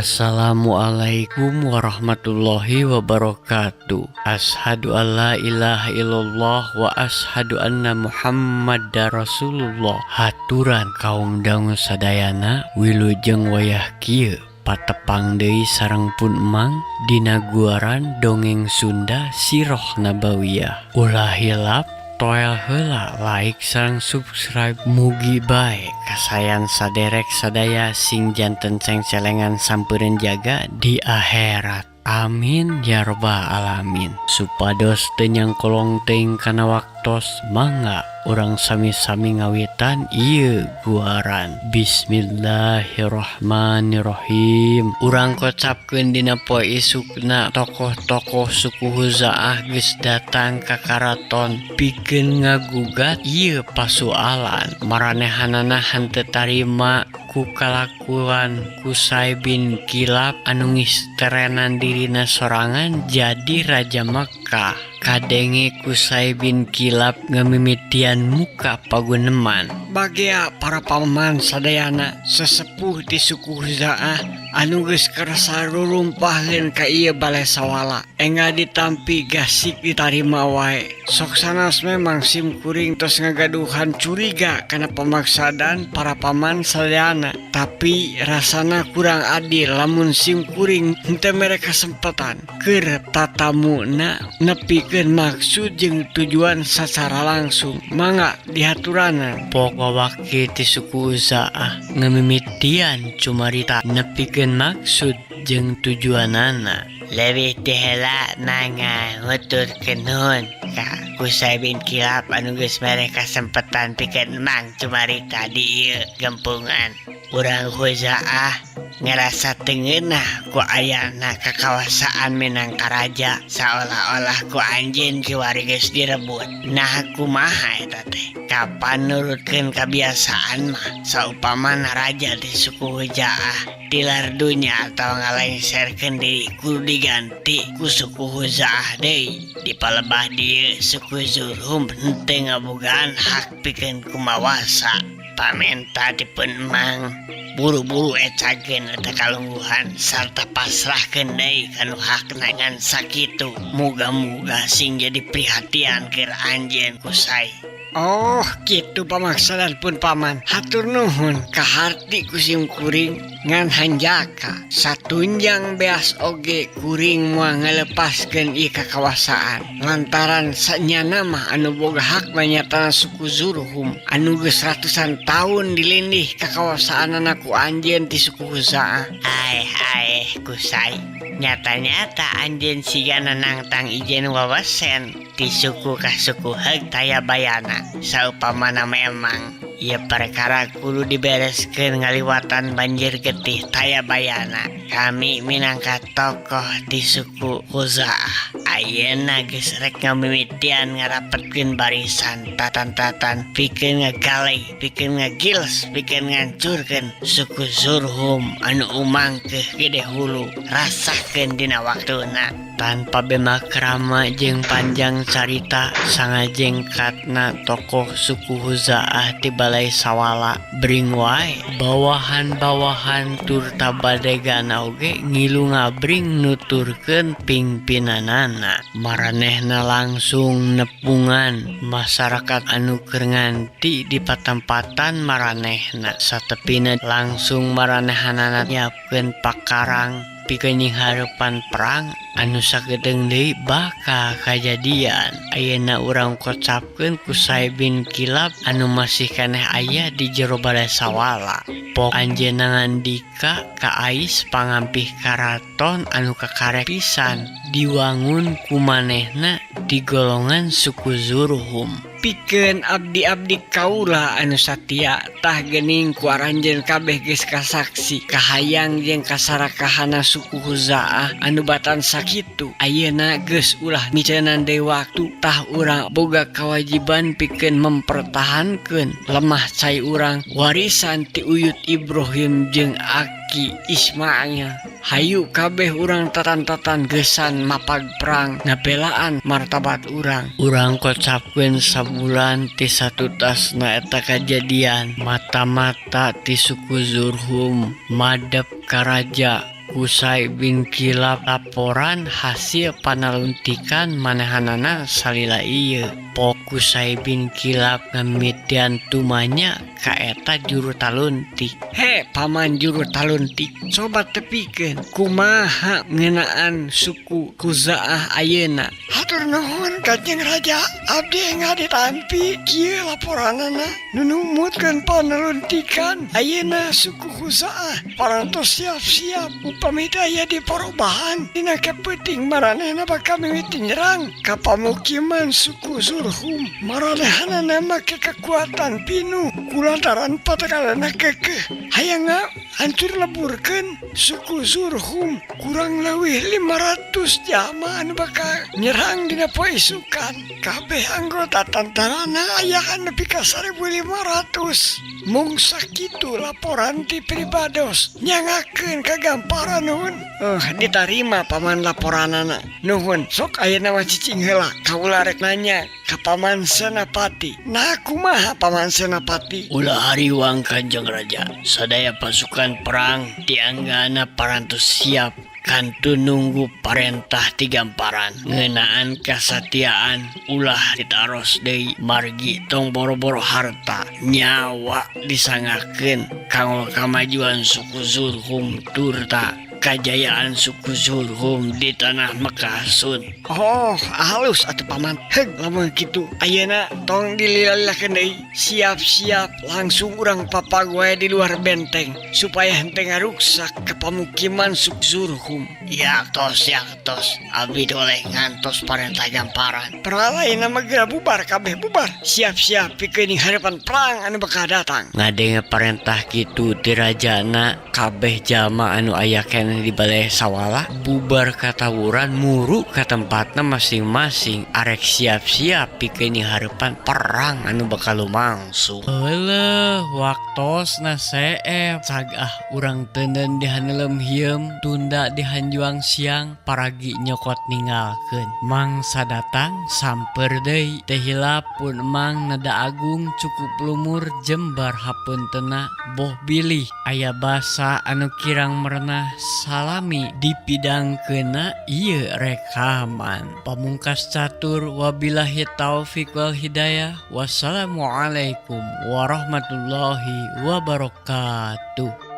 Assalamualaikum warahmatullahi wabarakatuh. Ashadu an la ilaha illallah wa ashadu anna Muhammadar Rasulullah. Haturan kaum dangu sadayana wilujeng wayah kieu patepang deui sareng pun emang dina guaran dongeng Sunda Sirah Nabawiyah. Ulah hilap toel heula like sareng subscribe mugi bae kasayan saderek sadaya sing janten cengcelengan sampeureun jaga di akhirat. Amin ya rabbal alamin. Supados teu nyangkolong teuing kana waktos mangga urang sami-sami ngawitan ieu guaran. Bismillahirrahmanirrahim. Urang kocapkeun dina poe isukna tokoh-tokoh suku Huzaah geus datang ka karaton pikeun ngagugat ieu pasoalan. Maranehanana henteu tarima ku kalakuan Qusay bin Kilab anu ngisterenan dirina sorangan jadi Raja Mekkah. Kadenge Qusay bin Kilab ngamimitian muka paguneman. Bagea para paman sadayana sesepuh di suku Huzaah anu geus kersa rurumpahkeun ka ieu balai sawala. Enggak ditampi gasik ditarima wae. Sok sanes memang sim kuring tos ngagaduhan curiga kana pamaksadan para paman sadayana. Tapi rasana kurang adil lamun sim kuring henteu mere kasempatan keur tatamuna nepikeun maksud jeung tujuan secara langsung. Mangga dihaturanan. Pokok waki ti suku Huzaah ngamimitian cumarita nepikeun maksud jeung tujuanana. Lebih tehela nanga nguturkeun nuhun ka Qusay bin Kilab anu geus mere kasempatan pikeun mang cumarita di ieu gempungan. Urang Huzaah ngerasa tengeunah ku ayana kekawasaan minangka raja seolah-olah ku anjeun kiwari geus direbut. Nah kumaha eta teh? Kapan nurutkeun kebiasaan mah saupamana raja di suku Huzaah tilar dunya atau ngalengserkeun diri kudu diganti ku suku Huzaah deui. Di palebah dieu suku Zurhum henteu ngabogaan hak pikeun kumawasa. Pamenta dipun emang buru-buru ecakeun eta kalungguhan sarta pasrahkeun deui kanu hakna ngan sakitu. Muga-muga sing jadi prihatian keur anjeun Qusay. Oh, kitu pamaksadan pun paman. Hatur nuhun kaharti kusim kuring ngan hanjaka. Satunjang beas oge kuring moal ngalepaskeun ieu kakawasaan. Lantaran sanyana mah anu boga hak manyatana suku Zurhum anu geus ratusan taun dilindih kakawasaanana ku anjeun ti suku Huzaah. Aeh Qusay, nyata-nyata anjeun sigana nangtang ijen wawasen ti suku ka suku heug Tayabayana. Saupamana memang ieu perkara kudu dibereskeun ngaliwatan banjir getih Tayabayana. Kami minangka tokoh di suku Huzaah ayeuna geus rek ngamimitian ngarapetkeun barisan tatan-tatan pikeun ngagaleh, pikeun ngagiles, pikeun ngancurkeun suku Zurhum anu umangkeuh gede hulu. Rasakeun dina waktuna. Tanpa bemakrama jeung panjang carita sangajengkatna tokoh suku Huzaah ti balai sawala bring wae bawahan-bawahan tur tabadegana oge ngilu ngabring nuturkeun pingpinanana. Maranehna langsung nepungan masyarakat anu keur nganti di patempatan maranehna. Satepina langsung maranehanana nyiapkeun pakarang pikeun nyingharepan perang anu sagedeung deui bakal kajadian. Ayeuna urang kocapkeun Qusay bin Kilab anu masih keneh aya di jero balai sawala. Pok anjeunna ngandika ka Ais pangampih karaton anu kakarek pisan diwangun ku manehna di golongan suku Zurhum. Pikeun abdi-abdi kaula anu satia tah geuning ku aranjeun kabeh geus kasaksi kahayang jeung kasarakahana suku Huzaah anu batan sakitu. Ayeuna geus ulah miceunaan deui waktu tah urang boga kawajiban pikeun mempertahankeun lemah cai urang warisan ti uyut Ibrahim jeung Aki Ismail. Hayu kabeh urang tatan-tatan geusan mapag perang ngabelaan martabat urang. Urang kocapkeun sabulan ti satutasna eta kajadian. Mata-mata ti suku Zurhum madep ka raja Kusai bin Kilap laporan hasil panaluntikan manehanana salila ieu. Kusai bin Kilap ngamitian tumanya kaeta juru taluntik. He paman juru taluntik, coba tepikeun kumaha ngeunaan suku Khuzaah ayeuna. Hatur nuhun Kanjeng Raja, abdi ngadi tampi kieu laporanana nu numutkeun panaluntikan ayeuna suku Khuzaah parantos siap-siap upami daya di perubahan dina kepeuting maranehna bakal mimiti nyerang ka pamukiman suku Zurhum. Maranehanana make kekuatan pinu kulantaran patakalana kekeh hayang hancur leburkeun suku Zurhum kurang leuwih 500 jalma anu bakal nyerang dina poe isukan. Kabeh anggota tantarana aya nepi ka 1.500. Mung sakitu laporan ti pribados nyangakeun kagamparan nuhun. Ditarima paman laporanana. Nuhun, sok ayeuna mah cicing heula kaula rek nanya ka paman Senapati. Nah kumaha paman Senapati? Ulah hariwang Kanjeng Raja, sadaya pasukan perang dianggana parantos siap kantu nunggu parentah ti gamparan ngeunaan kasatiaan ulah ditaros deui margi tong boro-boro harta nyawa disangakeun kanggo kamajuan suku Zurhum turta kajayaan suku Zurhum di tanah Mekasun. Oh, halus atuh paman. Heug lamun kitu ayeuna tong dililalakeun deui. Siap-siap langsung urang papagawe di luar benteng supaya henteu ngaruksak ke pamukiman suku Zurhum. Ya tos abdi doleh ngantos parentah gamparan. Peralaina mah geura bubar kabeh bubar. Siap-siap pikeun harapan perang anu bakal datang. Ngadenge parentah kitu ti rajana kabeh jalma anu aya keneh di balai sawala bubar katawuran muru ka tempatna masing-masing arek siap-siap pikeun hareupan perang anu bakal lumangsung. Heueuh waktosna seep cagah urang teuneun di haneulem hieum tunda di hanjuang siang paragi nyokot ninggalkeun. Mangsa datang samper deui teh hilap pun emang nada agung cukup lumur jembar hapunteuna boh bilih aya basa anu kirang merenah salami dipidangkeuna ieu rekaman. Pamungkas catur wabillahi taufik wal hidayah. Wassalamualaikum warahmatullahi wabarakatuh.